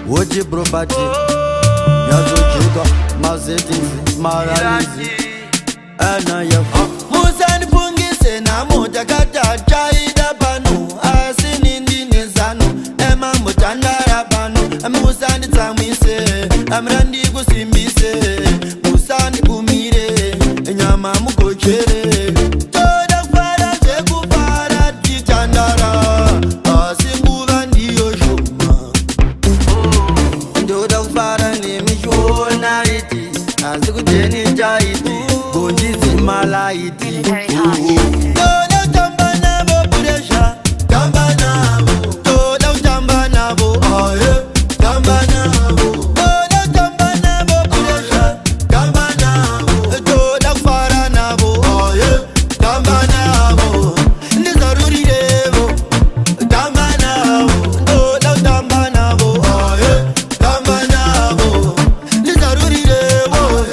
Wochi property Yazochuka Mazetizi Maralizi Ana yafu Musani pungise na moja kata chaida pano Asini ndini zano Ema mutandara pano Musani tamwise Amrandi kusimbise Musani bumire Nyama mukochere Toda fara cheku fara tichandara Asimbuva ndiyo shuma Toda fara nemishona iti Azikuteni chaiti Gonjizi malaiti Toda tamba nabo puresha Tamba nabo Toda utamba nabo aye Tamba nabo Toda tamba nabo puresha Tamba nabo Toda fara nabo aye Tamba nabo Nizaruri devo Tamba nabo Toda utamba nabo aye Tamba nabo Nizaruri devo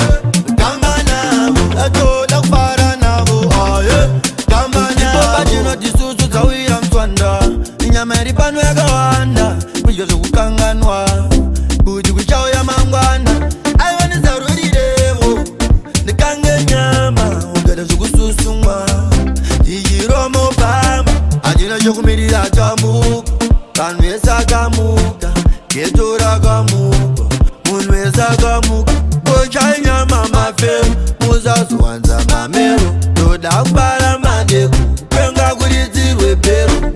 Tamba nabo Toda fara nabo aye Tamba nabo Pachino disusu zawira mtwanda Inyameri pano ya gawanda Kujozo kukanganwa Buji kuchao ya mangwana Aiwa nizaruri devo Nikange nyama Ugada zukususumwa Ijiromo pama Ajina jokumirira chamuka Kanwesa kamuka Ketora kamuka Munwesa kamuka Kocha nyama mafemu Muzazu wanza mamero Toda kubara madeku Penga kurizirwe peru